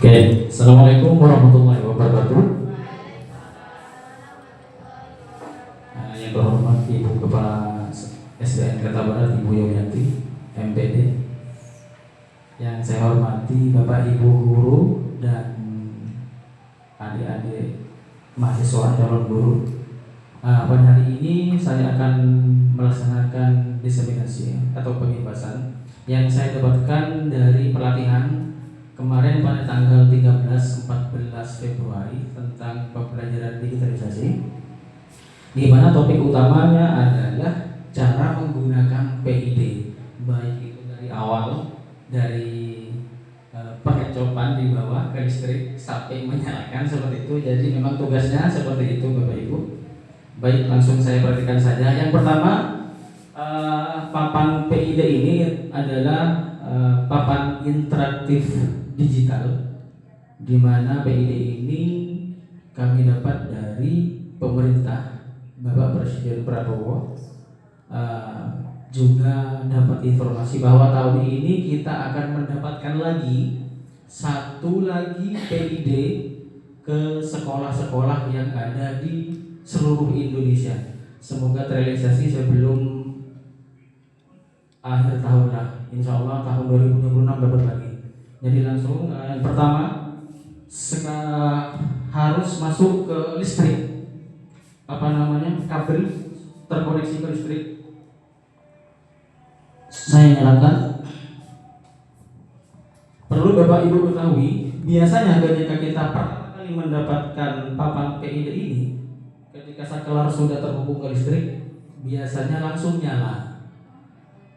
Oke, Assalamualaikum warahmatullahi wabarakatuh. Yang terhormat Ibu Kepala SDN Kereta Barat Ibu Yoyanti, MPD. Yang saya hormati Bapak Ibu guru dan adik-adik mahasiswa calon guru. Pada hari ini saya akan melaksanakan diseminasi atau pengibasan yang saya dapatkan dari pelatihan kemarin pada tanggal 13-14 Februari tentang pembelajaran digitalisasi, di mana topik utamanya adalah cara menggunakan PID, baik itu dari awal, dari pengecopan di bawah ke listrik sampai menyalakan seperti itu. Jadi memang tugasnya seperti itu Bapak Ibu. Baik, langsung saya perhatikan saja. Yang pertama, papan PID ini adalah papan interaktif digital, di mana PID ini kami dapat dari pemerintah Bapak Presiden Prabowo. Juga dapat informasi bahwa tahun ini kita akan mendapatkan lagi satu lagi PID ke sekolah-sekolah yang ada di seluruh Indonesia. Semoga terrealisasi sebelum akhir tahun lah. Insya Allah tahun 2026 dapat lagi. Jadi langsung yang pertama harus masuk ke listrik, kabel terkoneksi ke listrik. Saya nyalakan. Perlu Bapak Ibu ketahui, biasanya ketika kita pertama kali mendapatkan papan PID ini, ketika saklar sudah terhubung ke listrik, biasanya langsung nyala.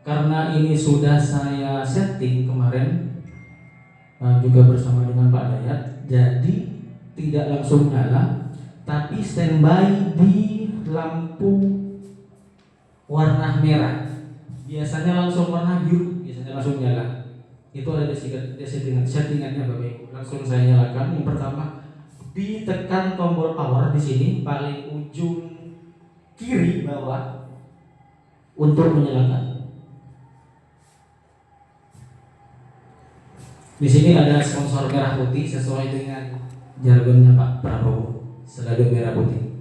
Karena ini sudah saya setting kemarin juga bersama dengan Pak Dayat, jadi tidak langsung nyala, tapi standby di lampu warna merah. Biasanya langsung warna biru, biasanya langsung nyala. Itu ada settingannya Bapak Ibu. Langsung saya nyalakan. Yang pertama, ditekan tombol power di sini paling ujung kiri bawah untuk menyalakan. Di sini ada sponsor merah putih sesuai dengan jargonnya Pak Prabowo, selalu merah putih.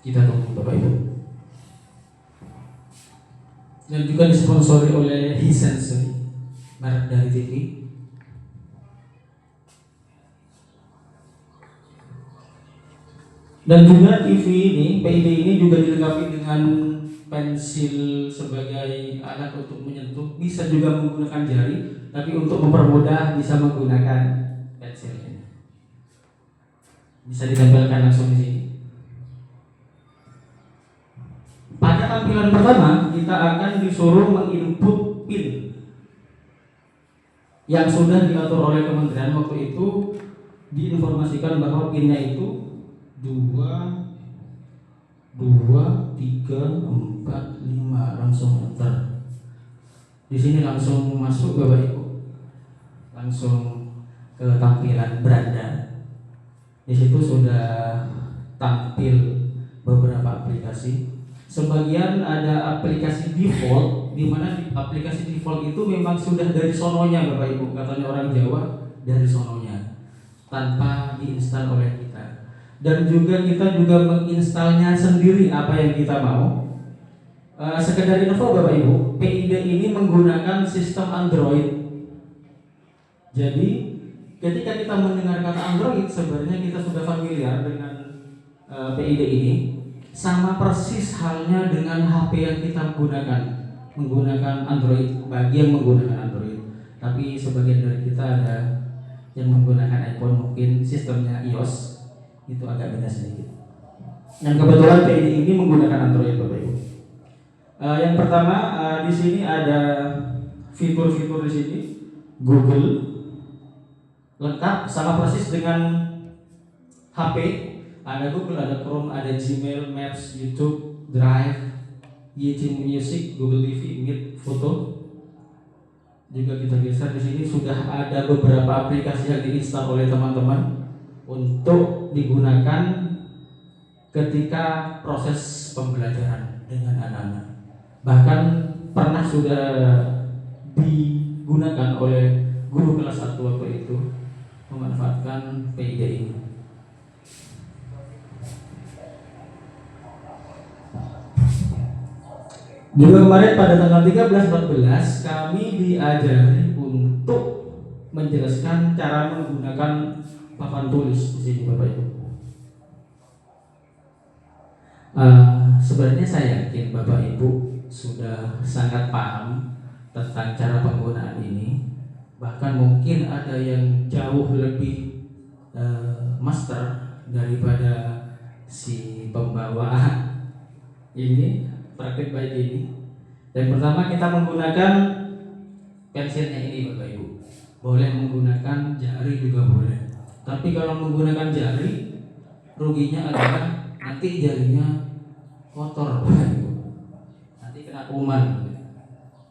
Kita tunggu Bapak Ibu. Dan juga disponsori oleh Hisense, merek dari TV. Dan juga TV ini, PID ini juga dilengkapi dengan pensil sebagai alat untuk menyentuh, bisa juga menggunakan jari, tapi untuk mempermudah bisa menggunakan pensil ini. Bisa ditempelkan langsung di sini. Pada tampilan pertama, kita akan disuruh menginput PIN yang sudah diatur oleh kementerian. Waktu itu diinformasikan bahwa PIN-nya itu 2, 3, 4, 5, langsung enter. Di sini langsung masuk Bapak Ibu, langsung ke tampilan beranda. Di situ sudah tampil beberapa aplikasi. Sebagian ada aplikasi default, di mana aplikasi default itu memang sudah dari sononya Bapak Ibu, katanya orang Jawa, dari sononya, tanpa diinstal oleh kita. Dan juga kita juga menginstalnya sendiri apa yang kita mau. Sekedar info Bapak Ibu, PID ini menggunakan sistem Android. Jadi ketika kita mendengar kata Android, sebenarnya kita sudah familiar dengan PID ini. Sama persis halnya dengan HP yang kita menggunakan Android, bagi yang menggunakan Android. Tapi sebagian dari kita ada yang menggunakan iPhone, mungkin sistemnya iOS, itu agak beda sedikit. Yang kebetulan PID ini menggunakan Android Bapak Ibu. Yang pertama di sini ada fitur-fitur di sini, Google lengkap sama persis dengan HP. Ada Google, ada Chrome, ada Gmail, Maps, YouTube, Drive, YouTube Music, Google TV, Meet, Foto. Juga kita geser di sini sudah ada beberapa aplikasi yang diinstal oleh teman-teman untuk digunakan ketika proses pembelajaran dengan anak-anak. Bahkan pernah sudah digunakan oleh guru kelas 1 waktu itu memanfaatkan PID ini. Juga kemarin pada tanggal 13-14 kami diajari untuk menjelaskan cara menggunakan papan tulis di sini Bapak Ibu. Sebenarnya saya yakin Bapak Ibu sudah sangat paham tentang cara penggunaan ini. Bahkan mungkin ada yang jauh lebih master daripada si pembawa ini, praktik baik ini. Dan pertama kita menggunakan pensilnya ini Bapak Ibu. Boleh menggunakan jari juga boleh. Tapi kalau menggunakan jari, ruginya adalah nanti jarinya kotor Bapak Ibu. Nanti kena kuman.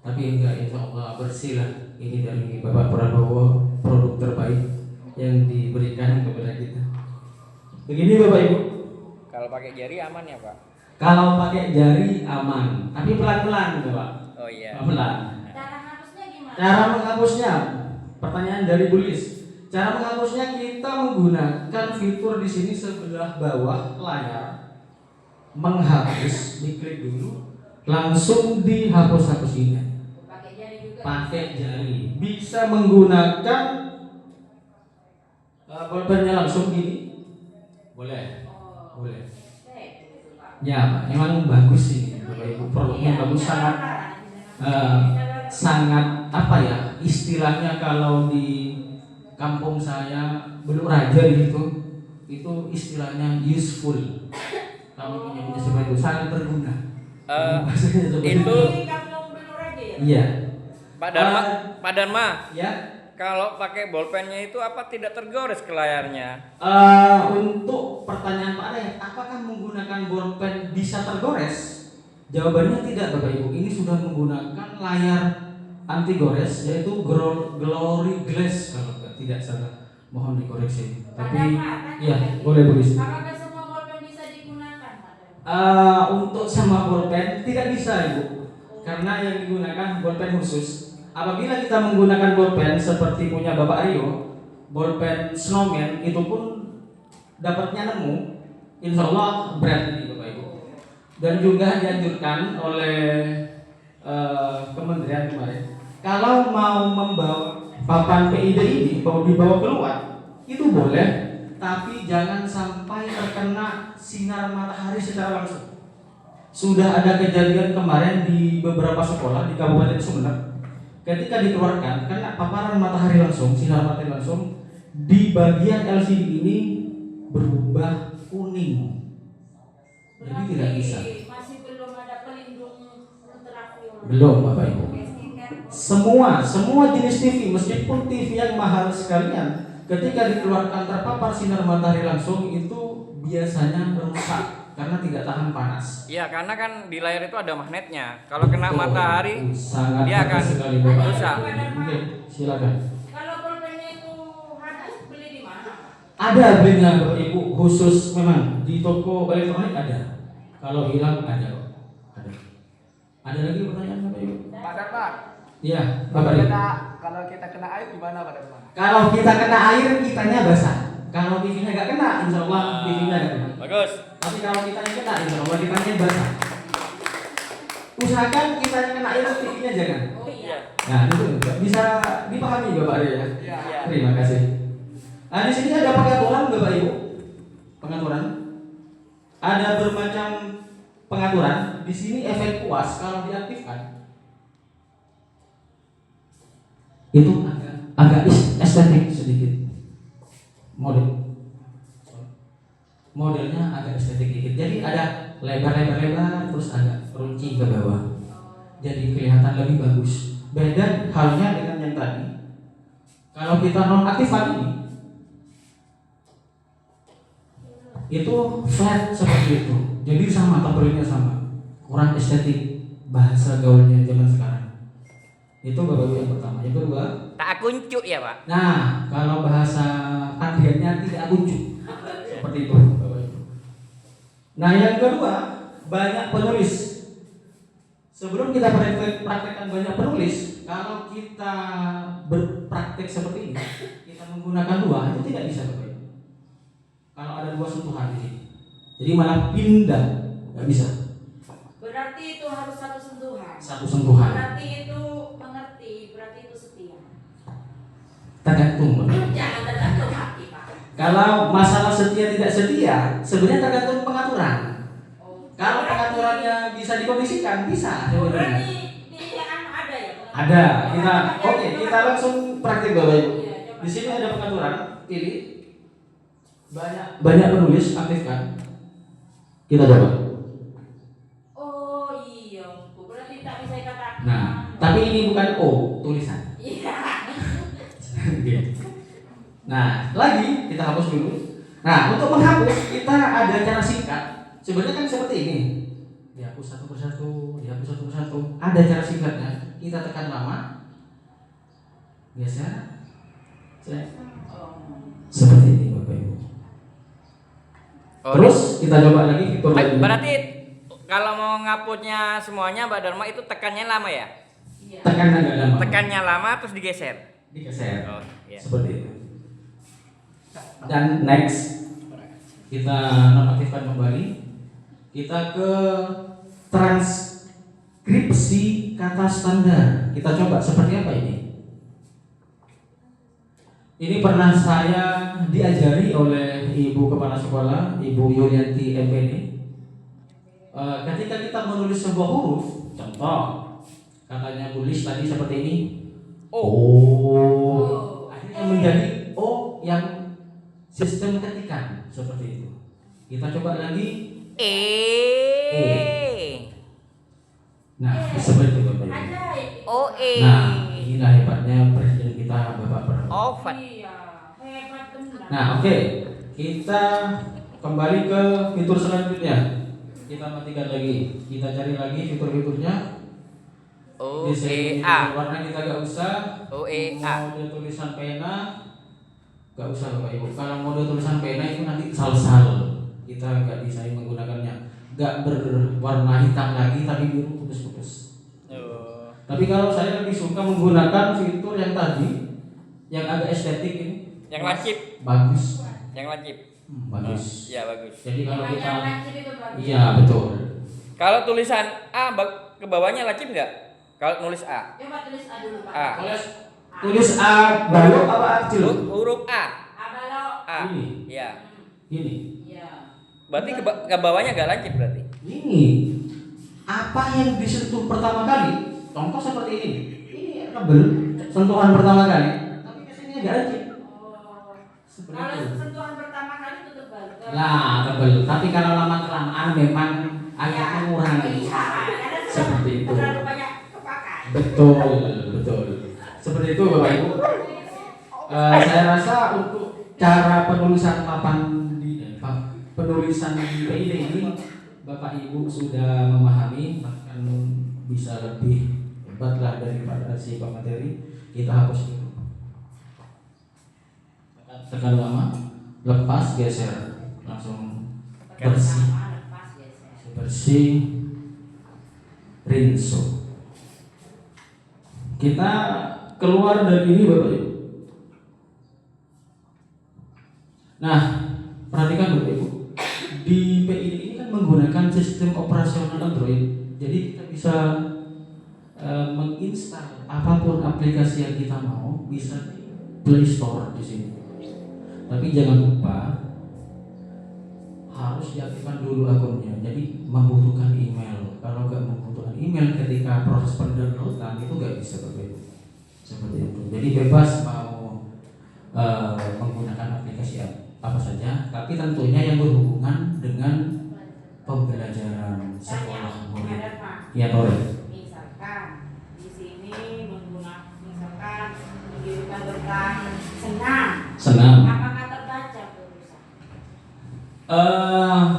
Tapi enggak, insya Allah bersih lah. Ini dari Bapak Prabowo, produk terbaik yang diberikan kepada kita. Begini Bapak Ibu. Kalau pakai jari aman ya Pak? Kalau pakai jari aman, tapi pelan-pelan gitu Pak. Oh iya. Pelan. Cara menghapusnya gimana? Cara menghapusnya, pertanyaan dari Bulis. Cara menghapusnya kita menggunakan fitur di sini sebelah bawah layar. Menghapus, diklik dulu, langsung dihapus-hapusinya. Pakai jari juga. Pakai jari. Bisa menggunakan bolpennya langsung gini. Boleh. Oh. Boleh. Gitu, Pak. Ya, Pak, memang bagus ini Bapak Ibu, produknya bagus, sangat apa ya, istilahnya kalau di kampung saya belum raja di situ, itu istilahnya useful. Kamu punya seperti itu, sangat berguna. Itu Ini kampung Belur aja ya? iya. Pak Dharma, Ya. kalau pakai bolpennya itu apa tidak tergores ke layarnya? Untuk pertanyaan Pak Ade, apakah menggunakan bolpen bisa tergores? Jawabannya tidak Bapak Ibu. Ini sudah menggunakan layar anti gores, yaitu Glory Glass kalau tidak salah. Mohon dikoreksi. Tapi ya boleh Bu Lis. Apakah semua bolpen bisa digunakan, Pak? Untuk sama bolpen tidak bisa Ibu, karena yang digunakan bolpen khusus. Apabila kita menggunakan bolpen seperti punya Bapak Rio, bolpen Snowman itu pun dapatnya nemu, insya Allah berat ini Bapak Ibu. Dan juga dianjurkan oleh Kementerian kemarin, kalau mau membawa papan PID ini mau dibawa keluar itu boleh, tapi jangan sampai terkena sinar matahari secara langsung. Sudah ada kejadian kemarin di beberapa sekolah di Kabupaten Sumeneb. Ketika dikeluarkan, karena paparan matahari langsung, sinar matahari langsung, di bagian LCD ini berubah kuning. Jadi tidak bisa. Masih belum ada pelindung ultraviolet. Belum Bapak Ibu. Semua jenis TV, meskipun TV yang mahal sekalian, ketika dikeluarkan terpapar sinar matahari langsung itu biasanya rusak karena tidak tahan panas. Iya, karena kan di layar itu ada magnetnya. Kalau kena matahari, sangat dia akan sekali rusak. Oke, silakan. Kalau bolpennya itu habis, beli di mana? Ada belinya Bapak Ibu, khusus memang di toko elektronik ada. Kalau hilang ada kok. Ada. Ada lagi pertanyaan Bapak Ibu? Pak Dharma, Iya, Bapak Ibu. kalau kita kena air gimana Pak Dharma? Kalau kita kena air, kitanya basah. Kalau TV-nya nggak kena, insya Allah TV-nya nggak kena. Bagus. Tapi kalau kita yang kena, insya Allah kitanya basah. Usahakan kita yang kena air, TV-nya jangan. Oh iya. Nah itu bisa dipahami Bapak Rio ya. Iya. Terima kasih. Nah di sini ada pengaturan Bapak Ibu. Pengaturan. Ada bermacam pengaturan. Di sini efek puas kalau diaktifkan itu agak estetik sedikit. Modelnya agak estetik dikit. Jadi ada lebar terus agak runcing ke bawah. Jadi kelihatan lebih bagus. Beda halnya dengan yang tadi. Kalau kita nonaktifkan ini, itu flat seperti itu. Jadi sama, tampilnya sama. Kurang estetik bahasa gaulnya zaman sekarang. Itu Bapak Ibu yang pertama. Yang kedua, Tak kuncup ya Pak? nah kalau bahasa Andiannya tidak kuncup. Seperti itu Bapak Ibu. Nah yang kedua, banyak penulis. Sebelum kita praktekkan banyak penulis, kalau kita berpraktek seperti ini, kita menggunakan dua, itu tidak bisa Bapak Ibu. Kalau ada dua sentuhan di sini, jadi malah pindah, nggak bisa. Berarti itu harus satu sentuhan. Satu sentuhan. Berarti itu mengerti, berarti itu setia. Tergantung. Bapak. Jangan tergantung hati, Pak. Kalau masalah setia tidak setia, sebenarnya tergantung pengaturan. Oh, Kalau berarti- pengaturannya bisa dikomisikan, bisa. Oh, sebenarnya. berarti di yang ada ya? Ada. Kita langsung praktik Bapak Ibu. Iya, coba. Di sini ada pengaturan. Pilih. Banyak penulis aktifkan. Kita coba. Oh iya, berarti tak bisa dikatakan. Nah, tapi ini bukan O, tulisan. Iya. Nah, lagi kita hapus dulu. Nah, untuk menghapus kita ada cara singkat. Sebenarnya kan seperti ini. Dihapus satu persatu, dihapus satu persatu. Ada cara singkatnya. Kita tekan lama. Geser. Seperti ini Bapak Ibu. Oh, Terus kita coba lagi fitur lainnya. berarti kalau mau ngapusnya semuanya Mbak Dharma itu tekannya lama ya? Iya. tekan agak lama. Tekannya lama terus digeser. Digeser. Oh, iya. Seperti itu. Dan next kita nonaktifkan kembali. Kita ke transkripsi kata standar. Kita coba seperti apa ini? Ini pernah saya diajari oleh Ibu Kepala Sekolah, Ibu Yulianti MPD. Ketika kita menulis sebuah huruf, contoh, katanya tulis tadi seperti ini. Oh. Akhirnya menjadi O yang sistem ketikan seperti itu. Kita coba lagi. Nah, seperti itu Bapak Ibu. Ajaib. Nah, inilah hebatnya presiden kita Bapak Prabowo. Oven. Iya, hebat benar. Nah, oke. Kita kembali ke fitur selanjutnya. Kita matikan lagi. Kita cari lagi fitur-fiturnya. Di sini OEA. warna kita gak usah. OEA. Mode tulisan pena gak usah Bapak Ibu. Kalau mode tulisan pena itu nanti sal-sal. Kita gak bisa menggunakannya. Gak berwarna hitam lagi tapi biru putus-putus. Oh. Tapi kalau saya lebih suka menggunakan fitur yang tadi, yang agak estetik ini. Yang lancip. Bagus. Yang lancip. Bagus. Iya bagus. Jadi kalau Yang kita, lancip itu bagus. iya betul. Kalau tulisan A ke bawahnya lancip nggak? Kalau nulis A. Coba tulis A dulu, Pak. A. Tulis A balok apa A kecil? Huruf A. Abalok. A. Ini. Iya. Ini. Iya. Berarti ke bawahnya nggak lancip berarti. Ini. Apa yang disentuh pertama kali? Contoh seperti ini. Ini rebel, sentuhan pertama kali. Tapi kesini agak lancip. Oh. Seperti Kalau itu. sentuhan pertama kali itu tebal. Lah, tebel. Tapi kalau lama-kelamaan memang agak Ya. mengurangi. Iya, karena sudah Seperti itu. terlalu banyak kepakai. Betul, betul. Seperti itu Bapak Ibu. Saya rasa untuk cara penulisan penulisan di PID ini Bapak Ibu sudah memahami, bahkan bisa lebih hebatlah daripada si pemateri. Kita hapus dulu. Tekan lama, lepas, geser, langsung bersih, Lepas geser. bersih, rinso. Kita keluar dari ini Bapak Ibu. Nah, perhatikan Bapak Ibu. Di PID ini kan menggunakan sistem operasional Android. Jadi kita bisa menginstal apapun aplikasi yang kita mau, bisa di Play Store di sini. Tapi jangan lupa harus diaktifkan dulu akunnya. Jadi membutuhkan email. Kalau nggak membutuhkan email ketika proses pendownloadan itu nggak bisa Bapak Ibu. Seperti itu. Jadi bebas mau menggunakan aplikasi apa saja, tapi tentunya yang berhubungan dengan pembelajaran sekolah murid. Ya, Tore. Misalkan di sini misalkan mengirimkan tentang senam. Apakah terbaca tulisan?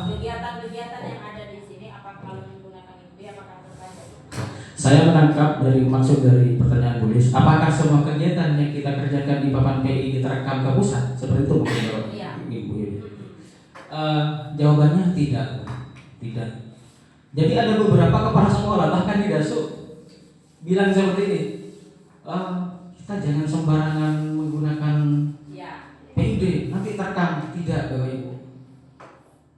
Kegiatan-kegiatan yang ada di sini, apakah kalau menggunakan itu, apakah terbaca? Saya menangkap dari maksud dari pertanyaan tulis, apakah semua kegiatan yang kita kerjakan di papan PI diterekam ke pusat? Seperti itu mungkin kalau Iya. Ibu ini. Jawabannya tidak. Jadi ada beberapa kepala sekolah bahkan di Dasuk bilang seperti ini, kita jangan sembarangan menggunakan Ya. PID, nanti terekam. Tidak, Bapak Ibu,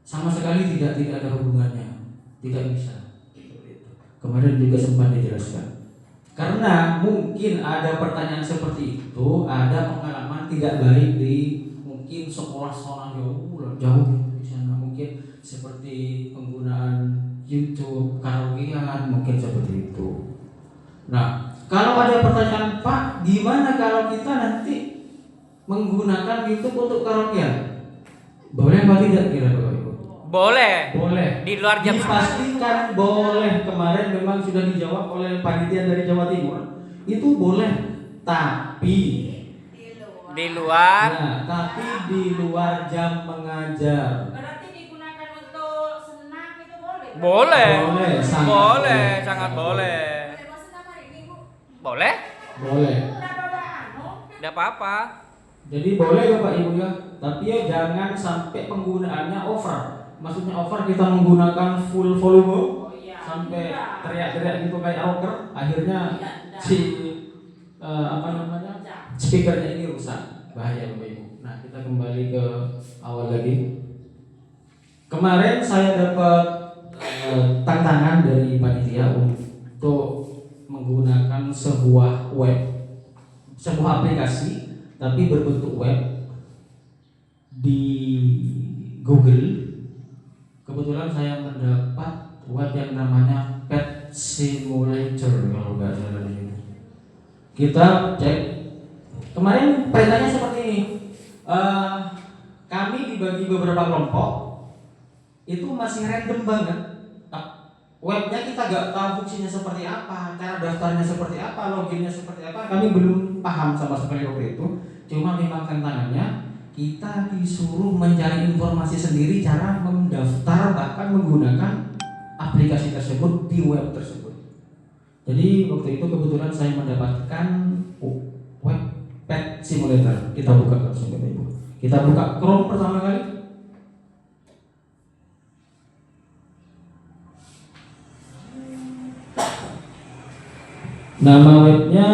sama sekali tidak ada hubungannya, tidak bisa. Kemarin juga sempat dijelaskan. Karena mungkin ada pertanyaan seperti itu, ada pengalaman tidak baik di mungkin sekolah-sekolah jauh di sana, mungkin seperti penggunaan YouTube, karaokean, mungkin seperti itu. Nah, kalau ada pertanyaan, Pak, gimana kalau kita nanti menggunakan YouTube untuk karaokean? Boleh apa tidak kira Bapak Ibu? Boleh. Boleh. Di luar jam Dipastikan boleh. Kemarin memang sudah dijawab oleh panitia dari Jawa Timur. Itu boleh, tapi di luar. nah, tapi di luar jam mengajar. Berarti digunakan untuk senam itu boleh? Boleh. Boleh, sangat Boleh, boleh. sangat boleh. Boleh maksud apa ini, Bu? Boleh? Boleh. Udah bawa anu? Tidak apa-apa. Jadi boleh Bapak Ibu ya, tapi ya jangan sampai penggunaannya over. Maksudnya over, kita menggunakan full volume Oh iya. sampai Iya. teriak-teriak gitu kayak rocker, akhirnya Tidak. si speakernya ini rusak, bahaya Bapak Ibu. Nah, kita kembali ke awal lagi. Kemarin saya dapat tantangan dari panitia untuk menggunakan sebuah aplikasi tapi berbentuk web di Google. Kebetulan saya mendapat web yang namanya Pet Simulator kalau nggak salah ini. Kita cek. Kemarin perintahnya seperti ini. Kami dibagi beberapa kelompok. Itu masih random banget. Webnya kita nggak tahu fungsinya seperti apa, cara daftarnya seperti apa, loginnya seperti apa. Kami belum paham sama sekali waktu itu. Cuma memang tantangannya kita disuruh mencari informasi sendiri cara mendaftar bahkan menggunakan aplikasi tersebut di web tersebut. Jadi waktu itu kebetulan saya mendapatkan web Pet Simulator. Kita buka langsung Bapak Ibu. Kita buka Chrome pertama kali. Nama webnya,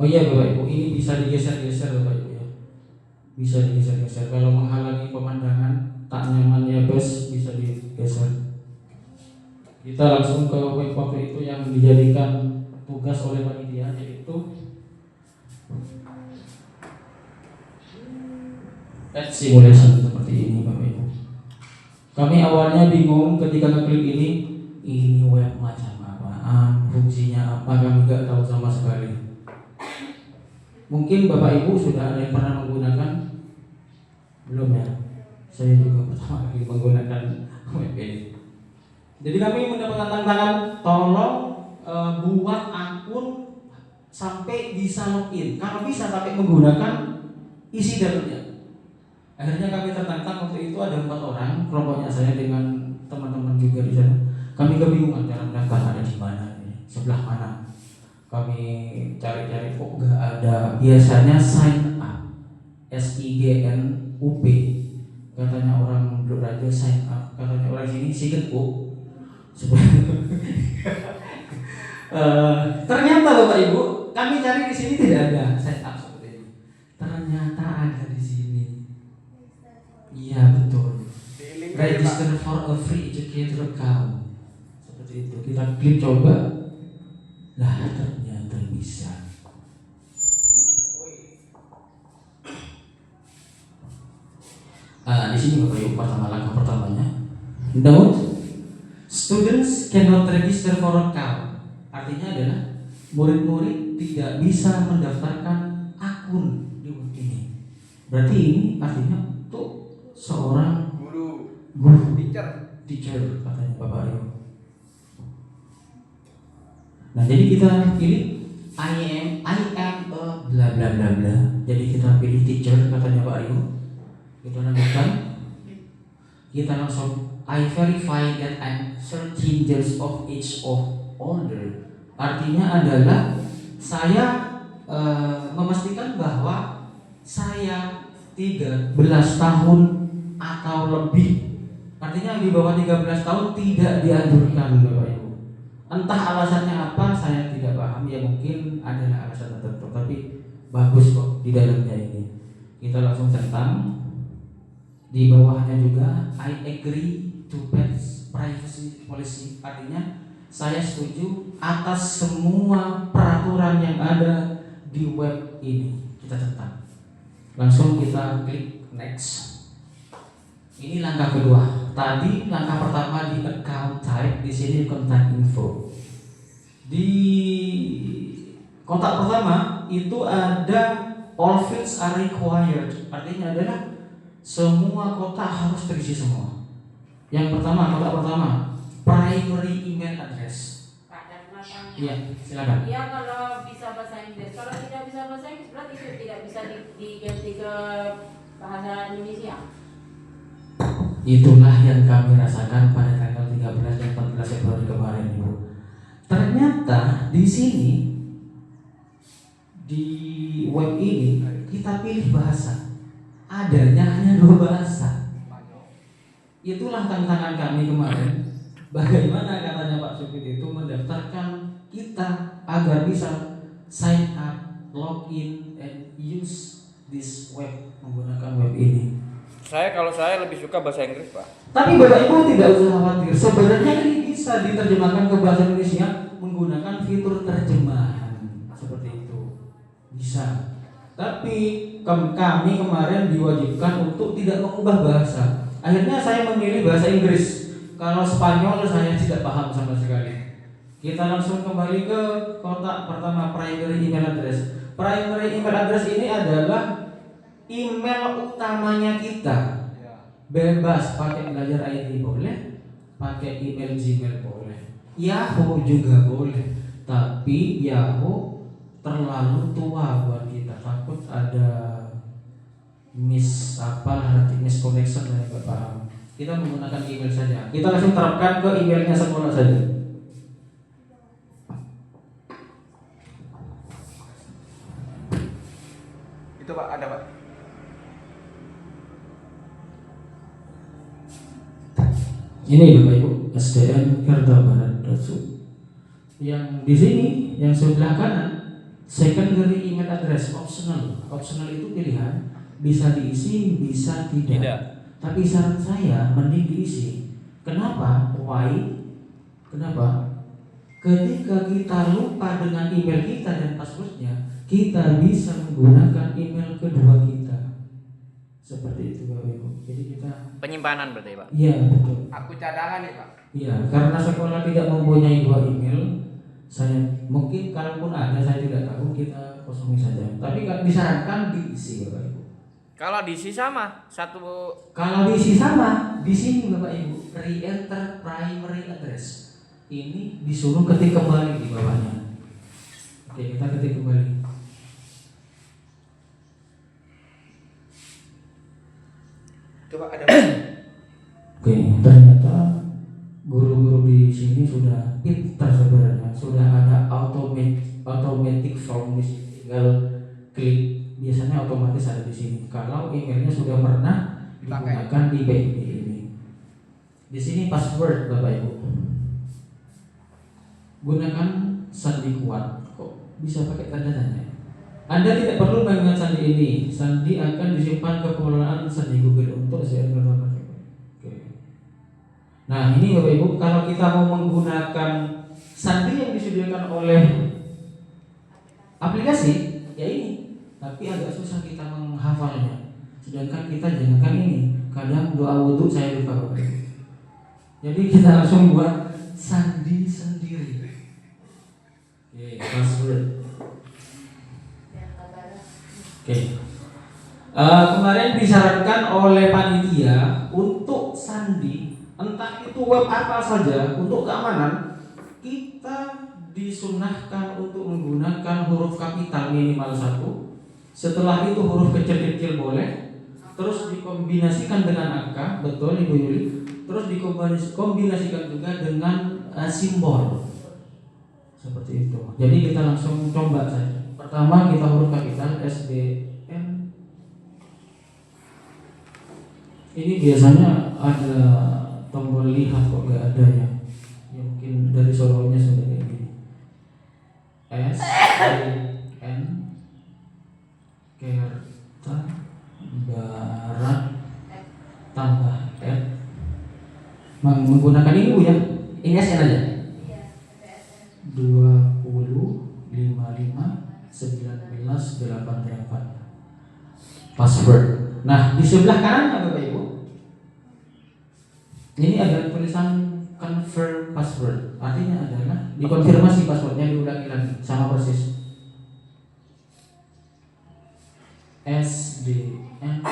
oh iya Bapak Ibu, ini bisa digeser-geser Bapak Ibu ya. Bisa digeser-geser. Kalau menghalangi pemandangan tak nyaman ya bos, bisa digeser. Kita langsung ke web waktu itu yang dijadikan tugas oleh panitia, yaitu Pet Simulation seperti ini Bapak Ibu. Kami awalnya bingung ketika ngeklik ini web macam apaan, fungsinya apa, kami nggak tahu sama sekali. Mungkin Bapak Ibu sudah ada yang pernah menggunakan? Belum ya? Saya juga pertama kali menggunakan web ini. Jadi kami mendapatkan tantangan, tolong buat akun sampai bisa login. Kalau bisa sampai menggunakan isi dalamnya. Akhirnya kami tertantang, waktu itu ada 4 orang, kelompoknya saya dengan teman-teman juga di sana. Kami kebingungan cara mendaftar, ada di mana ini, sebelah mana. Kami cari-cari kok nggak ada. Biasanya sign up, SIGNUP. Katanya orang Blok Raja sign up, katanya orang sini sign up. Ternyata Bapak Ibu, kami cari di sini tidak ada sign up seperti itu. Ternyata ada di sini. Iya betul. Register for a free educator account. Seperti itu. Kita klik coba. Lah ternyata bisa. Di sini Bapak Ibu, langkah pertamanya. Note, students cannot register for account. Artinya adalah murid-murid tidak bisa mendaftarkan akun di web ini. Berarti ini artinya untuk seorang guru teacher katanya Bapak Ibu. Nah, jadi kita pilih I am a bla bla bla bla. Jadi kita pilih teacher katanya Pak Ibu. Kita lanjutkan. Kita langsung I verify that I'm 13 years of age of older. Artinya adalah saya memastikan bahwa saya 13 tahun atau lebih Artinya di bawah 13 tahun tidak dianjurkan Bapak Ibu. Entah alasannya apa saya tidak paham, ya mungkin adalah alasan tertentu, tapi bagus kok di dalamnya ini. Kita langsung tentang di bawahnya juga I agree to privacy policy, artinya saya setuju atas semua peraturan yang ada di web ini. Kita tentang. Langsung kita klik next. Ini langkah kedua. Tadi langkah pertama di account type, di sini contact info. Di kontak pertama itu ada all fields are required. Artinya adalah semua kotak harus terisi semua. Yang pertama, kotak pertama, primary email address. Pak, dan belakangnya. Iya, silakan. Dia kalau bisa bahasa Inggris, kalau tidak bisa bahasa Inggris berarti itu tidak bisa diganti ke bahasa Indonesia. Itulah yang kami rasakan pada tanggal 13 dan 14 Februari kemarin, Ibu. Ternyata di sini di web ini kita pilih bahasa. Adanya hanya 2 bahasa. Itulah tantangan kami kemarin. Bagaimana katanya Pak Supit itu mendaftarkan kita agar bisa sign up, login, and use this web, menggunakan web ini. Kalau saya lebih suka bahasa Inggris, Pak. Tapi Bapak Ibu tidak usah khawatir. Sebenarnya ini bisa diterjemahkan ke bahasa Indonesia menggunakan fitur terjemahan seperti itu. Bisa. Tapi kami kemarin diwajibkan untuk tidak mengubah bahasa. Akhirnya saya memilih bahasa Inggris. Kalau Spanyol saya tidak paham sama sekali. Kita langsung kembali ke kotak pertama, primary email address. Primary email address ini adalah email utamanya kita. Bebas pakai belajar ID boleh, pakai email Gmail boleh, Yahoo juga boleh. Tapi Yahoo terlalu tua buat kita, takut ada nanti misconnection, saya nggak paham. Kita menggunakan email saja. Kita langsung terapkan ke emailnya sekolah saja. Itu Pak, ada Pak. Ini Bapak Ibu, SDN Kerta Barat Dasu. Yang di sini, yang sebelah kanan, secondary email address optional. Optional itu pilihan, bisa diisi, bisa tidak. Tapi saran saya mending diisi. Kenapa? Why? Kenapa? Ketika kita lupa dengan email kita dan passwordnya, kita bisa menggunakan email kedua kita. Seperti itu Bapak Ibu. Jadi kita Penyimpanan berarti, Pak. iya betul. Aku cadangan nih Pak. Iya, karena sekolah tidak mempunyai 2 email, saya mungkin kalaupun ada saya tidak tahu, kita kosongi saja. Tapi disarankan diisi Bapak Ibu. Kalau diisi sama satu. Kalau diisi sama, di sini Bapak Ibu, re-enter primary address. Ini disuruh ketik kembali di bawahnya. Oke, kita ketik kembali. Coba ada. Oke, ternyata guru-guru di sini sudah pintar sebenarnya, sudah ada automatic form di sini. Tinggal klik, biasanya otomatis ada di sini. Kalau emailnya sudah pernah digunakan di BID ini. Di sini password Bapak Ibu. Gunakan sandi kuat. Kok bisa pakai tanda tanya? Anda tidak perlu mengingat sandi ini. Sandi akan disimpan ke pengelolaan sandi Google untuk SDN pertama. Oke. Nah ini Bapak Ibu, kalau kita mau menggunakan sandi yang disediakan oleh aplikasi, ya ini. Tapi agak susah kita menghafalnya. Sedangkan kita jangankan ini. Kadang doa wudhu saya lupa Bapak Ibu. Jadi kita langsung buat sandi sendiri. Oke, password. Oke. Kemarin disarankan oleh panitia untuk sandi, entah itu web apa saja, untuk keamanan kita disunahkan untuk menggunakan huruf kapital minimal 1. Setelah itu huruf kecil-kecil boleh, terus dikombinasikan dengan angka, betul Ibu Yuli. Terus dikombinasikan juga dengan simbol. Seperti itu. Jadi kita langsung coba saja. Pertama kita huruf kapital SDN. Ini biasanya ada tombol lihat kok nggak ada ya. Ya mungkin dari solonya sudah kayak gini. S N Kerta Barat tambah R. Menggunakan ini Bu ya. Ini SN aja. 20 55 19 88 password. Nah di sebelah kanan Bapak Ibu ini ada tulisan confirm password, artinya adalah dikonfirmasi passwordnya, diulangi lagi sama persis. SDN.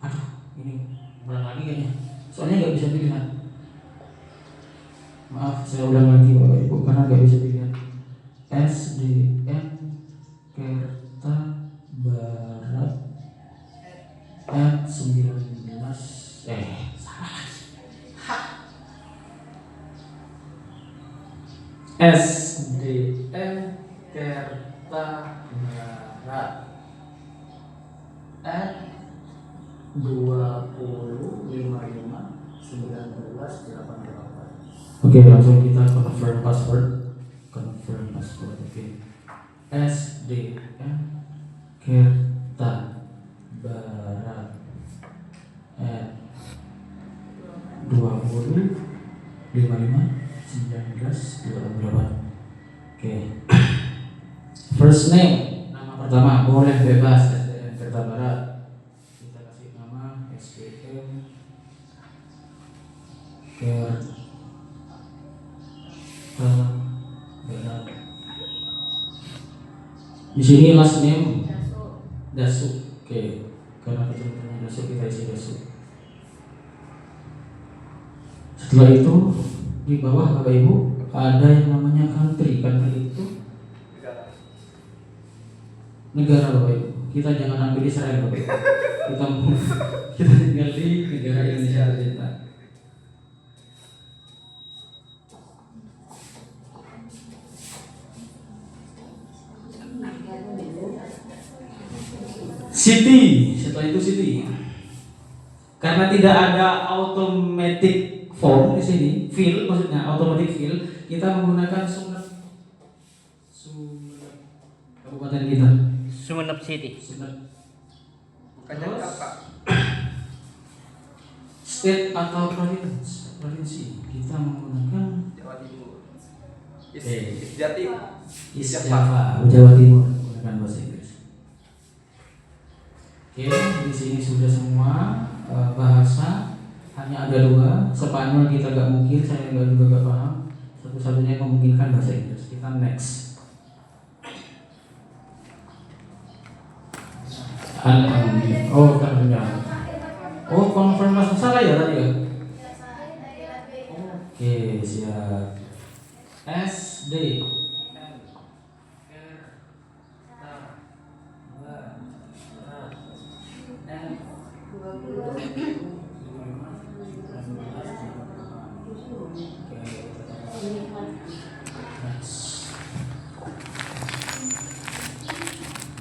Aduh, ini ulang lagi kayaknya. Soalnya nggak bisa dilihat. Maaf, saya ulang lagi Bapak Ibu karena nggak bisa dilihat. SDN Kerta Barat at 19 salah lagi. SDN Kerta Barat at 2055 1988. Oke, langsung kita confirm password. Confirm password. Oke. SDN Kerta Barat at 20 55 19 28. Oke. First name, nama pertama boleh bebas SDN Kerta Barat. Kita kasih nama SDN Kerta Barat. Di sini last name Dasu. Oke. Karena ketentuannya Dasu, kita isi Dasu. Setelah itu di bawah Bapak Ibu ada yang namanya country. Country itu negara Bapak Ibu. Kita jangan ambil Israel Bapak Ibu. Kita tinggal di negara Indonesia kita. City, setelah itu city. Karena tidak ada automatic form di sini, fill maksudnya automatic fill, kita menggunakan Sumenep kabupaten kita. Sumenep City. Sumenep. Bukannya apa? State atau provinsi, kita menggunakan Jawa Timur. Eh. Jatim. East Java, Jawa Timur, menggunakan bahasa Inggris. Oke, di sini sudah semua bahasa. Hanya ada dua, Spanyol kita gak mungkin, saya juga gak paham. Satu-satunya yang memungkinkan bahasa Inggris. Kita next. Alhamdulillah. Oh, ternyata. Oh, konfirmasi salah ya tadi ya? Oke, siap. SD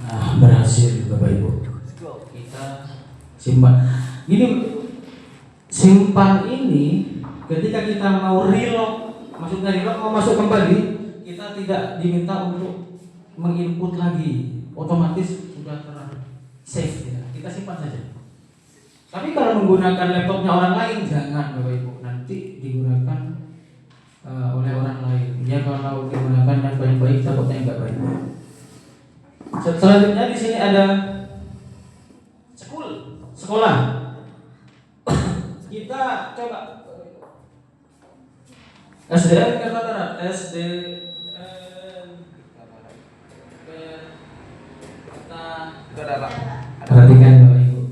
Nah, berhasil Bapak Ibu. Kita simpan. Gini, simpan ini ketika kita mau reload, maksudnya reload mau masuk kembali, kita tidak diminta untuk menginput lagi, otomatis sudah ter-save ya. Kita simpan saja. Tapi kalau menggunakan laptopnya orang lain jangan Bapak Ibu, nanti digunakan oleh orang lain. Ya kalau digunakan yang baik-baik, takutnya enggak baik. Selanjutnya di sini ada sekolah. Kita coba SDN Kerta Barat, SDN Kerta. Itu ada Pak. Perhatikan Bapak Ibu.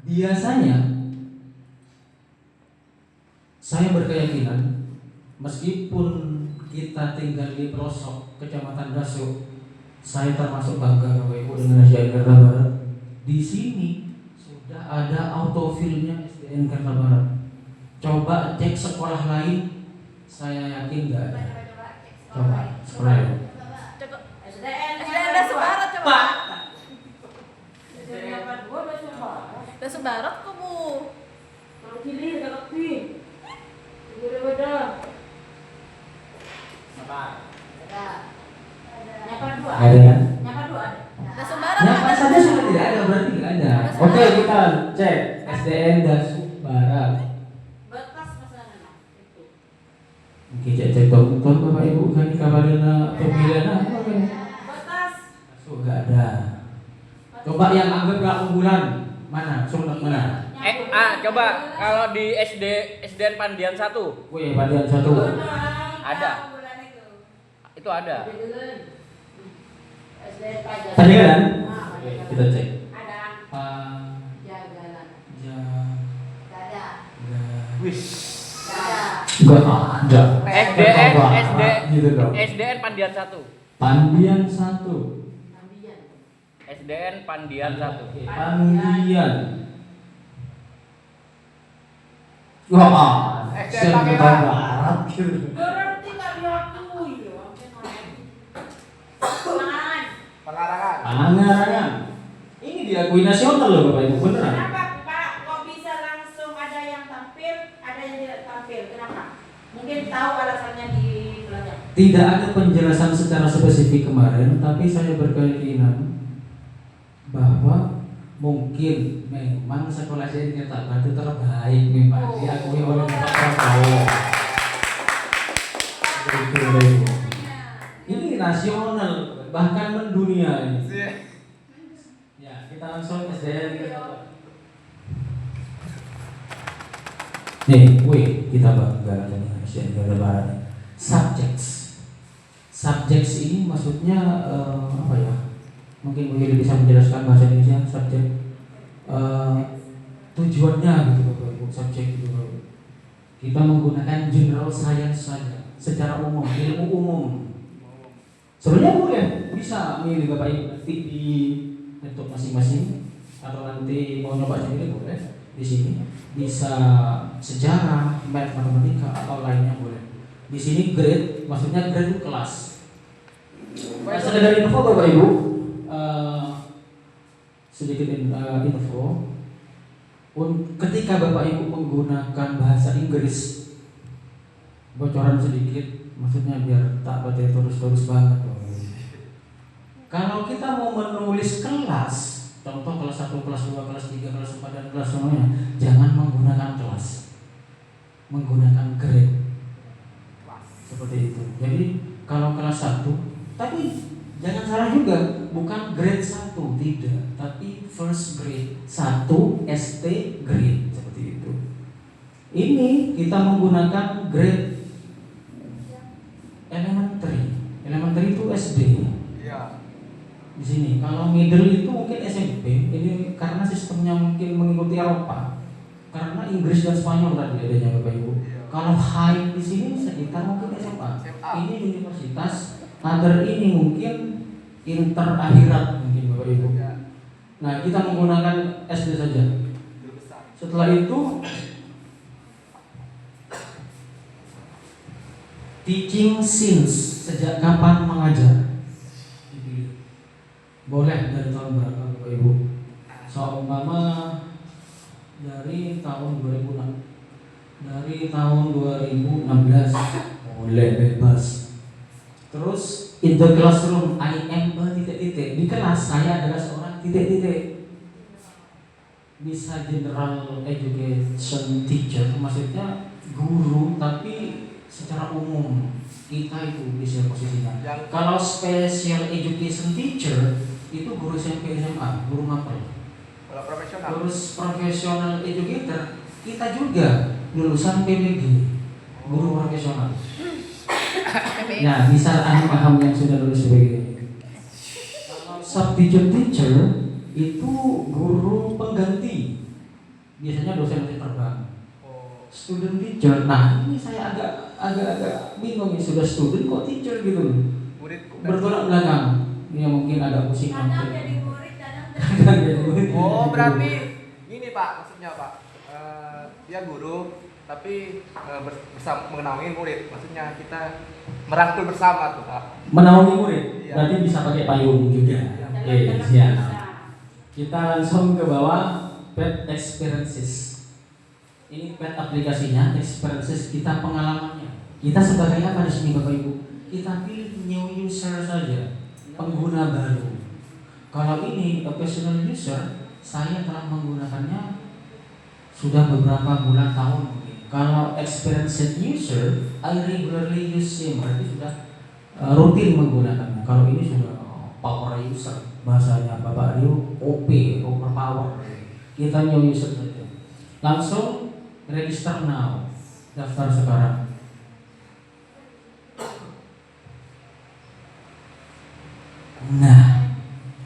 Biasanya saya berkeyakinan meskipun kita tinggal di pelosok Kecamatan Dasu, saya termasuk bangga Bapak Ibu dengan SDN Kerta Barat. Di sini sudah ada autofillnya SDN Kerta Barat. Coba cek sekolah lain, saya yakin nggak ada. Coba sekolah lain. SDN Dasu Barat coba. SDN 82 Dasu Barat. Dasu Barat kok Bu? Terus Ada kan? Nyapa dulu ada. Dasar Barat Nyapa ada. saja sudah tidak ada, berarti tidak ada. Oke, kita cek SDN Dasuk Barat. Bekas masalahnya itu. Oke, cek betul Bapak Ibu kan kabarnya pemilihan apa kan? Bekas. Dasuk nggak ada. Coba yang anggap nggak unggulan mana? Sunat mana? Coba kalau di SDN Pandian 1 Wih, Pandian 1. ada. Itu ada. Tadi kan? Ah, Oke, kita cek. ada. Jagalan. Wih. Enggak. SDN Pandian 1. Pandian 1. Ambian. SDN Pandian 1. Oke, Pandian. Wah, SDN Pandian. Barat gitu. Berarti nggak diakui loh. Pengarangan. Pengarangan. Pangarangan. Ini diakui nasional loh Bapak Ibu, beneran. Kenapa Pak kok bisa langsung ada yang tampil, ada yang tidak tampil? Kenapa? Mungkin tahu alasannya di belakang. Tidak ada penjelasan secara spesifik kemarin, tapi saya berkeyakinan bahwa mungkin memang sekolah SDN Tirta itu terbaik memang diakui oleh Bapak Prabowo. Seperti itu, Bapak Ibu. Ini nasional, bahkan mendunia ini. Ya, kita langsung SDN Tirta. Nih, wih, kita bangga dengan SDN Tirta Barat. Subjects ini maksudnya apa ya? Mungkin Bu Yuli bisa menjelaskan bahasa Indonesia subjek. Tujuannya gitu Bapak Ibu, subjek itu Bapak Ibu. Kita menggunakan general science saja, secara umum, ilmu umum. Sebenarnya boleh, bisa milih Bapak Ibu nanti di laptop masing-masing atau nanti mau nyoba sendiri boleh di sini. Bisa sejarah, matematika atau lainnya boleh. Di sini grade, maksudnya grade itu kelas. Sekedar info Bapak Ibu, sedikit info. Ketika Bapak Ibu menggunakan bahasa Inggris, bocoran sedikit, maksudnya biar tak baca terus banget. Kalau kita mau menulis kelas, contoh kelas 1, kelas 2, kelas 3, kelas 4 dan kelas semuanya, jangan menggunakan kelas, menggunakan grade. Seperti itu. Jadi kalau kelas 1, tapi jangan salah juga, bukan grade 1, tidak, tapi first grade 1 ST grade seperti itu. Ini kita menggunakan grade elementary. Elementary itu SD. Iya. Di sini kalau middle itu mungkin SMP. Ini karena sistemnya mungkin mengikuti Eropa. Karena Inggris dan Spanyol tadi adanya Bapak Ibu. Iya. Kalau high di sini sekitar mungkin SMA. SMA. Ini universitas, other ini mungkin inter akhirat mungkin Bapak Ibu. Iya. Nah, kita menggunakan SD saja. Guru besar. Setelah itu teaching since, sejak kapan mengajar? Boleh dari tahun berapa Bapak Ibu? Seumpama dari tahun 2006. Dari tahun 2016 boleh bebas. Terus in the classroom I am titik-titik. Di kelas saya adalah seorang titik-titik. Bisa general education teacher, maksudnya guru tapi secara umum kita itu bisa posisinya. Kalau special education teacher itu guru SMP SMA, guru mapel. Kalau profesional. Terus professional educator kita juga lulusan PPG, guru profesional. Ya, bisa paham yang sudah lulus PPG. Kalau substitute teacher itu guru pengganti, biasanya dosen terbang. Student teacher, nah ini saya agak bingung nih, sudah student kok teacher gitu loh. Murid Bertolak belakang, ya mungkin agak pusing. Kadang jadi murid, kadang Kadang jadi murid. Oh, berarti ini Pak, maksudnya Pak. Dia guru tapi bersama mengenalin murid. Maksudnya kita merangkul bersama tuh, Pak. Menaungi murid, Iya. berarti bisa pakai payung juga. Oke, siap. Kita langsung ke bawah, bad experiences. Ini pet aplikasinya, experiences kita, pengalamannya. Kita sebagai apa di sini Bapak Ibu? Kita pilih new user saja. pengguna baru. Kalau ini occasional user, saya telah menggunakannya sudah beberapa bulan tahun mungkin. Kalau experienced user, I regularly use him, berarti sudah rutin menggunakannya. Kalau ini sudah power user, bahasanya Bapak Rio, OP, overpower. Kita new user saja. Langsung register now, daftar sekarang. Nah,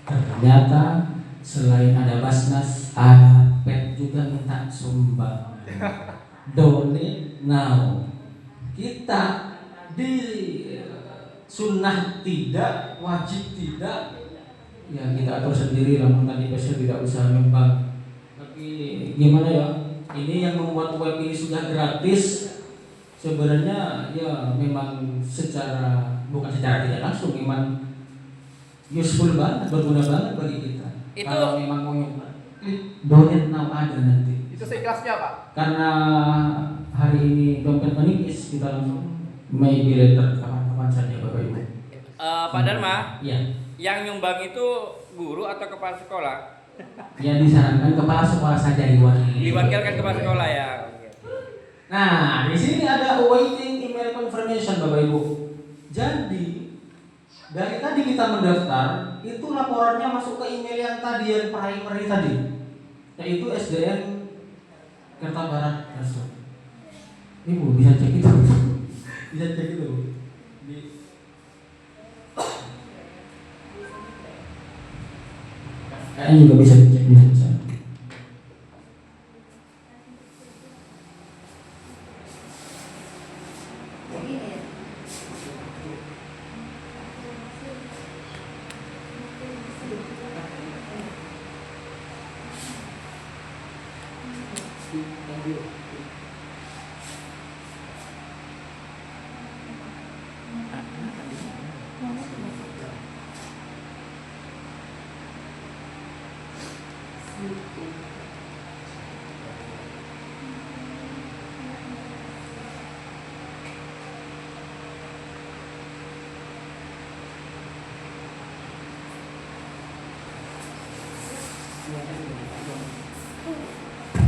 ternyata selain ada Basnas, ada PET juga minta sumbang. Donate now. Kita di sunnah tidak, wajib tidak. Ya kita atur sendiri, namun tadi pasien tidak usah nyumbang. Tapi gimana ya? Ini yang membuat web ini sudah gratis. Sebenarnya ya memang bukan secara tidak langsung, memang useful banget, berguna banget bagi kita. Kalau memang mau nyoba, donate now ada nanti. Itu seikhlasnya Pak. Karena hari ini dompet menipis, kita langsung maybe later kapan-kapan saja Bapak Ibu. Pak Dharma, Iya. yang nyumbang itu guru atau kepala sekolah? Yang disarankan kepala sekolah saja diwakili. Diwakilkan kepala sekolah ya. Nah, di sini ada awaiting email confirmation Bapak Ibu. Jadi dari tadi kita mendaftar, itu laporannya masuk ke email yang tadi, yang primary tadi, yaitu SDN Kertabarat Dasar. Ibu bisa cek itu, bisa cek itu. Kayaknya juga bisa dicek di sana.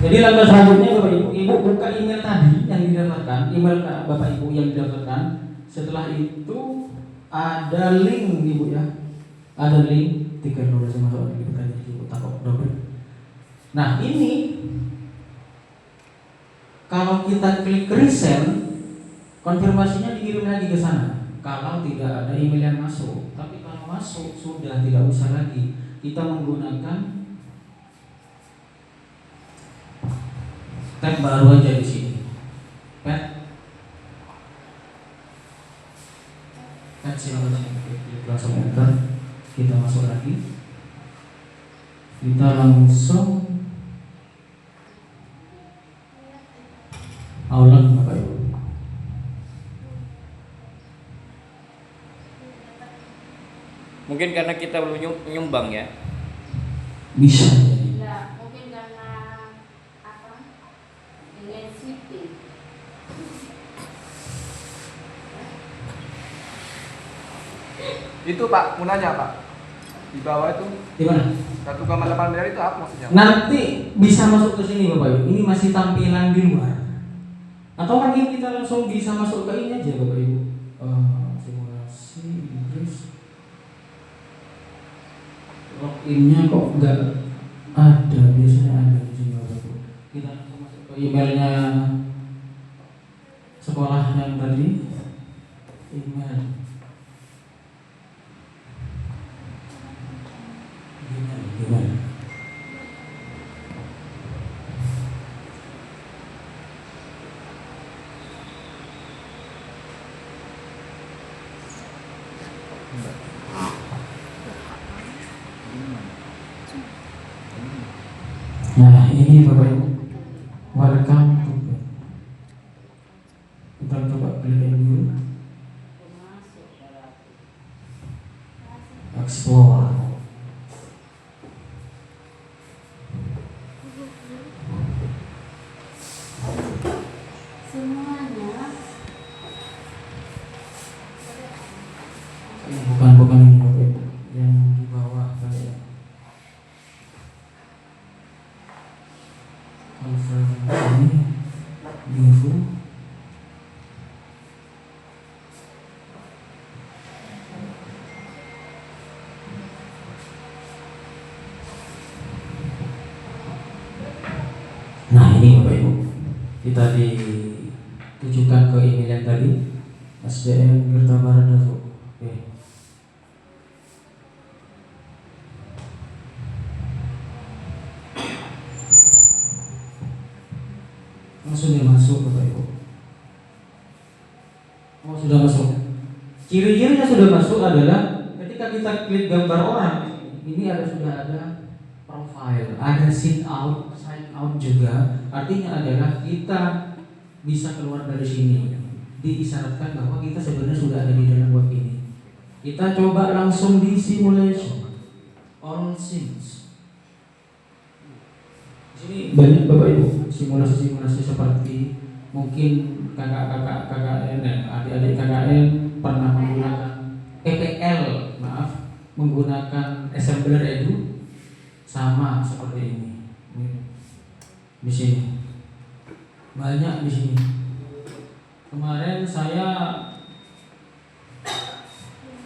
Jadi langkah selanjutnya Bapak Ibu buka email tadi yang didaftarkan, email Bapak Ibu yang didaftarkan. Setelah itu ada link Ibu ya, ada link 3 dolar masuk gitu tadi Ibu takut double. Nah ini kalau kita klik resend, konfirmasinya dikirim lagi ke sana. Kalau tidak ada email yang masuk, tapi kalau masuk sudah tidak usah lagi kita menggunakan tab baru aja di sini. Pet silakan langsung enter. Kita masuk lagi. Kita langsung ulang Bapak Ibu. Mungkin karena kita belum nyumbang ya. Bisa jadi. Ya, mungkin karena apa? Ingin sweeping. Itu Pak, mau nanya Pak. Di bawah itu Di mana? 1,8 miliar itu apa maksudnya? Nanti bisa masuk ke sini Bapak Ibu. Ini masih tampilan di luar. Atau mungkin kita langsung bisa masuk ke ini aja Bapak Ibu. Simulasi Inggris. Loginnya kok enggak ada, biasanya ada di sini Bapak Ibu. Kita langsung masuk ke emailnya sekolah yang tadi. Email. Gimana? Nah ini Bapak Ibu, welcome to bed. Kita coba klik dulu. Explore. Semuanya Bukan ini Bapak Ibu. ini Bapak Ibu, kita ditujukan ke email yang tadi SDM Tirta Barada. Oke. Langsung dia masuk Bapak Ibu. Oh, sudah masuk. Ciri-cirinya sudah masuk adalah ketika kita klik gambar orang, ini sudah ada profile, ada sign out juga. Artinya adalah kita bisa keluar dari sini. Diisyaratkan bahwa kita sebenarnya sudah ada di dalam web ini. Kita coba langsung di simulation all scenes. Di sini banyak Bapak Ibu simulasi-simulasi seperti mungkin kakak-kakak KKN, adik-adik KKN pernah menggunakan PPL, menggunakan assembler edu, sama seperti ini. Di sini banyak di sini. Kemarin saya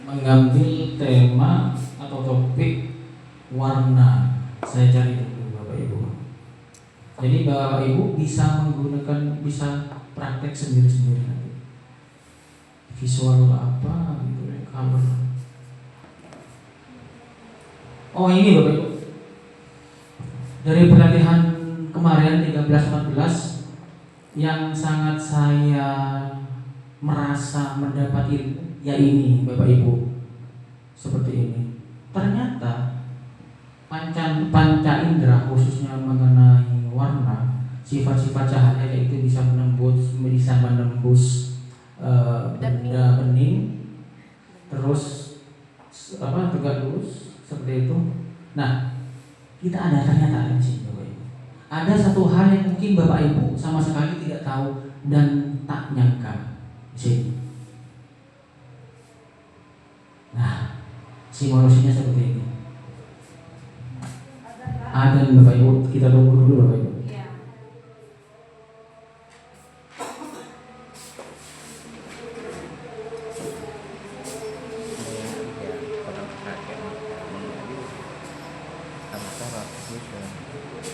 mengambil tema atau topik warna. Saya cari dulu Bapak Ibu. Jadi Bapak Ibu bisa menggunakan, bisa praktek sendiri-sendiri nanti. Visual apa gitu ya, color. Oh ini Bapak Ibu. Dari pelatihan kemarin 13-14 yang sangat saya merasa mendapat ilmu, ya ini Bapak Ibu, seperti ini. Ternyata panca indera khususnya mengenai warna, sifat-sifat cahaya itu bisa menembus benda bening, terus tegak lurus seperti itu. Nah, kita ternyata di sini Bapak Ibu. Ada satu hal yang mungkin Bapak Ibu sama sekali tidak tahu dan tak nyangka di sini. Nah, simulasinya seperti ini. Ada Bapak Ibu, kita tunggu dulu Bapak Ibu.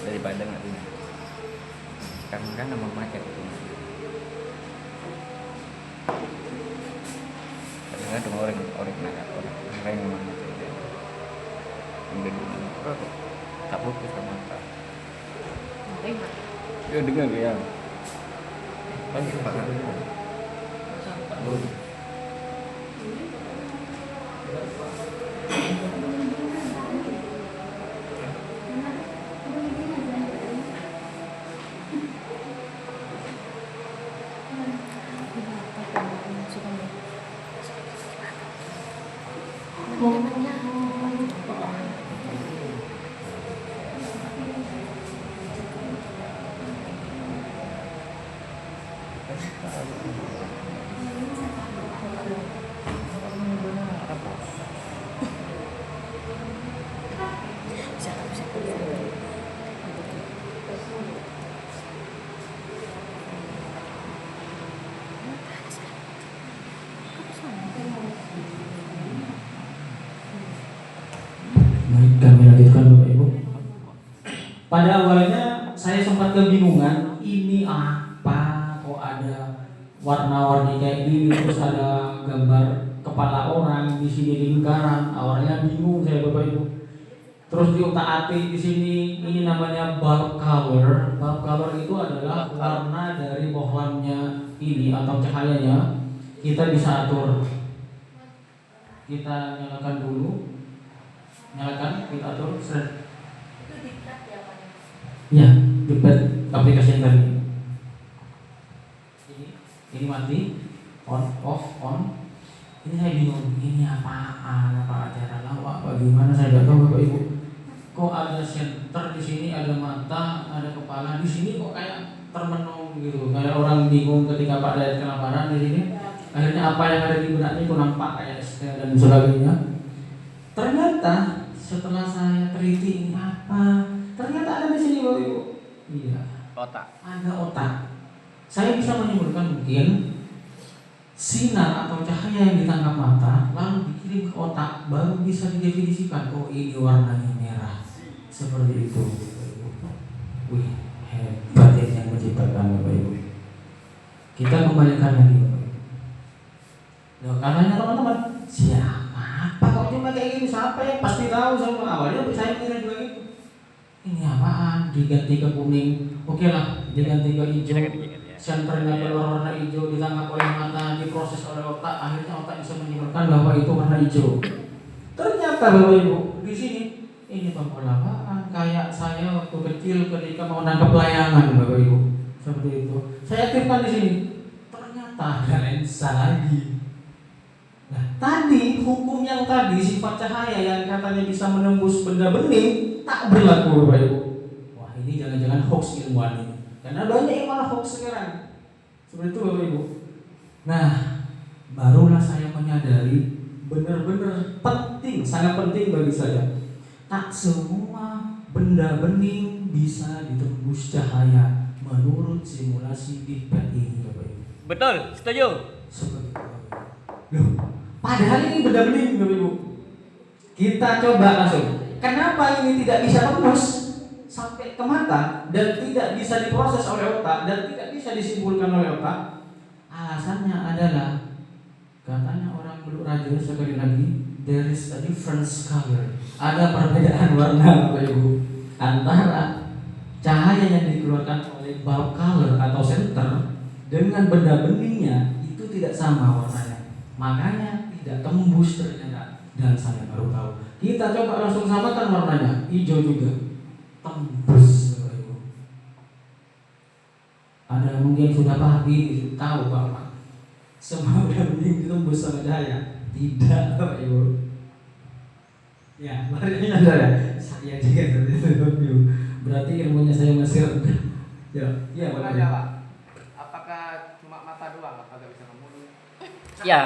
Daripada nggak punya kan nama market itu kadang-kadang orang yang mana tak fokus sama mata ya dengar ya kan sepakat Kami lanjutkan Bapak Ibu. Pada awalnya saya sempat kebingungan, ini apa? Kok ada warna-warni kayak gini, terus ada gambar kepala orang di sini lingkaran. Awalnya bingung saya Bapak Ibu. Terus diutak-atik di sini, ini namanya bulb color. Bulb color itu adalah warna dari bohlamnya ini atau cahayanya. Kita bisa atur. Kita nyalakan dulu. Nyalakan, kita atur, set. Itu diklat ya Pak? Ya, diklat aplikasi yang tadi. Ini mati, on, off, on. Ini saya bingung, ini apaan, apa acara lawak, bagaimana saya tidak tahu Bapak Ibu. Kok ada center di sini, ada mata, ada kepala di sini, kok kayak termenung gitu, kayak orang bingung ketika Pak Dayat kelaparan di sini. Akhirnya apa yang ada di benaknya itu nampak kayak dan sebagainya. Ternyata setelah saya teliti ini apa, ternyata ada di sini Bapak Ibu. Iya. otak Ada otak. Saya bisa menyimpulkan mungkin sinar atau cahaya yang ditangkap mata lalu dikirim ke otak, baru bisa didefinisikan. Oh ini warnanya merah. Seperti itu. Wih, Hebat ini yang menciptakan Bapak Ibu. Kita kembalikan lagi Bapak Ibu. Loh, katanya teman-teman, siapa kok cuma kayak gini? Siapa yang pasti tahu sama awalnya saya kira juga gitu. Ini apaan? Diganti ke kuning, oke lah, diganti ke hijau. Senternya berwarna hijau, ditangkap oleh mata, diproses oleh otak, akhirnya otak bisa menyimpulkan bahwa itu warna hijau. Ternyata Bapak Ibu di sini ini tombol apaan? Kayak saya waktu kecil ketika mau nangkap layangan Bapak Ibu, seperti itu. Saya aktifkan di sini. Ternyata ada lensa lagi. Nah, tadi hukum yang tadi sifat cahaya yang katanya bisa menembus benda bening tak berlaku Bapak Ibu. Wah, ini jangan-jangan hoax ilmuwan ini. Karena banyak yang malah hoax sekarang. Seperti itu Bapak Ibu. Nah, barulah saya menyadari benar-benar penting, sangat penting bagi saya. Tak semua benda bening bisa ditembus cahaya menurut simulasi Big Bang ini Bapak Ibu. Betul, setuju. Seperti itu. Loh, padahal ini benda bening Bapak Ibu. Kita coba langsung. Kenapa ini tidak bisa tembus sampai ke mata dan tidak bisa diproses oleh otak dan tidak bisa disimpulkan oleh otak? Alasannya adalah katanya orang Beluk Raja sekali lagi, there is a difference color. Ada perbedaan warna Bapak Ibu antara cahaya yang dikeluarkan oleh bulb color atau center dengan benda beningnya itu tidak sama warnanya. Makanya tidak tembus ternyata. Dan saya baru tahu. Kita coba langsung samakan warnanya, hijau juga. Tembus Bapak Ibu. Ada mungkin sudah pahami tahu Bapak. Semua benda bening ditembus sama cahaya. Tidak Bapak Ibu. Ya, mari nyadar ya. Saya juga seperti itu Bapak Ibu. Berarti ilmunya saya masih rendah. Ya, Bapak Ibu. Pak, apakah cuma mata doang? Apa nggak bisa ke mulut? Ya,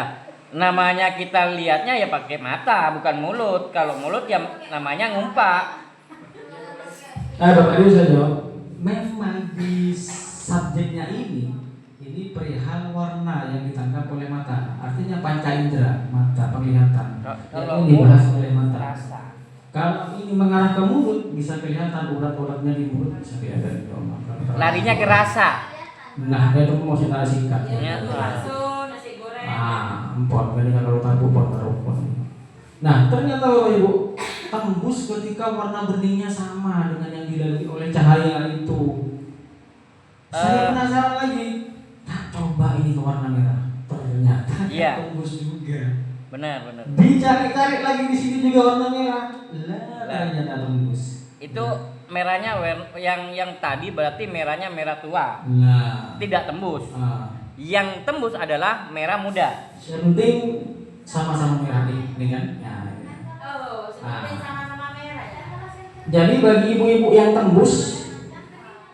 namanya kita lihatnya ya pakai mata, bukan mulut. Kalau mulut ya namanya ngumpak. Bapak Ibu saya jawab. Memang di subjeknya ini perihal warna yang ditangkap oleh mata. Artinya panca indera, mata penglihatan. Kalau ini dibahas oleh mata. Rasa. Kalau ini mengarah ke mulut bisa kelihatan urat-uratnya di mulut bisa kelihatan. Larinya ke rasa. Nah, itu mau saya sikat. Bakso, nasi goreng. Empon, ini kalau tabu pot taruh. Nah, ternyata Bapak Ibu tembus ketika warna beningnya sama dengan yang dilalui oleh cahaya itu. Saya penasaran lagi. Tak coba ini ke warna merah. Ternyata tembus juga. Benar. Dicari-cari lagi di sini juga warna merah. Ternyata tembus. Itu merahnya yang tadi berarti merahnya merah tua. Nah, tidak tembus. Yang tembus adalah merah muda. Yang penting sama-sama merah nih kan? Oh, sebenarnya sama-sama merah ya. Jadi bagi ibu-ibu yang tembus,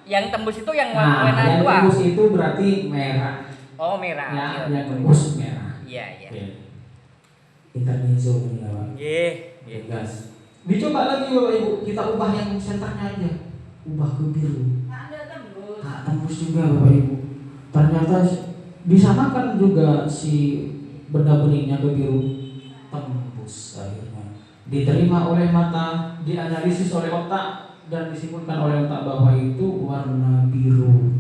yang tembus itu yang warna tua. Yang tembus itu berarti merah. Oh, merah. Ya, yang tembus merah. Iya. Intermezzo ini Bapak. Gas. Dicoba lagi Bapak Ibu, kita ubah yang senternya aja. Ubah ke biru. Tak tembus juga Bapak Ibu. Ternyata disamakan juga si benda beningnya ke biru. Tembus akhirnya. Diterima oleh mata, dianalisis oleh otak dan disimpulkan oleh otak bahwa itu warna biru.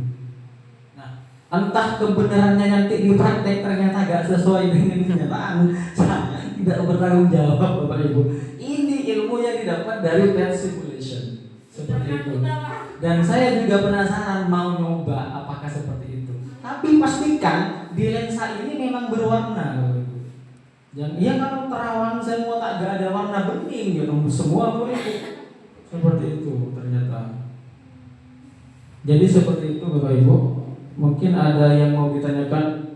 Nah, entah kebenarannya nanti di praktek ternyata gak sesuai dengan kenyataan. Saya tidak bertanggung jawab Bapak Ibu. Ini ilmunya didapat dari pen simulation. Seperti itu. Dan saya juga penasaran mau nyoba apakah seperti itu. Tapi pastikan di lensa ini memang berwarna Bapak Ibu. Dan iya kalau terawan semua tak gak ada warna bening ya semua Bapak Ibu. Seperti itu ternyata. Jadi seperti itu Bapak Ibu. Mungkin ada yang mau ditanyakan?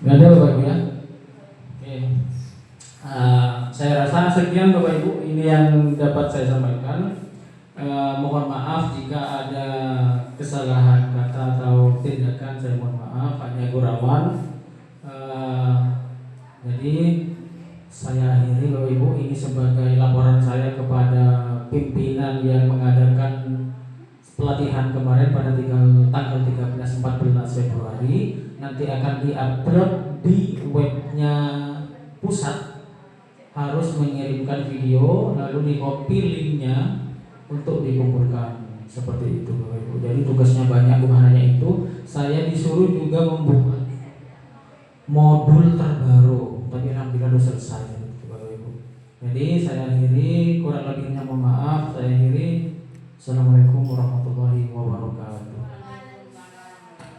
Gak ada Bapak Ibu ya? Oke. Saya rasa sekian Bapak Ibu. Ini yang dapat saya sampaikan. Mohon maaf jika ada kesalahan kata atau tindakan, saya mohon maaf. Hanya gurauan. Jadi saya akhiri Bapak Ibu, ini sebagai laporan saya kepada pimpinan yang mengadakan pelatihan kemarin pada tanggal 13-14 Februari. Nanti akan diupload di webnya pusat. Harus mengirimkan video lalu di copy linknya untuk dikumpulkan seperti itu Bapak Ibu. Jadi tugasnya banyak, bukan hanya itu. Saya disuruh juga membuat modul terbaru, tapi alhamdulillah sudah selesai Bapak Ibu. Jadi saya akhiri, kurang lebihnya mohon maaf, saya akhiri. Assalamualaikum warahmatullahi wabarakatuh.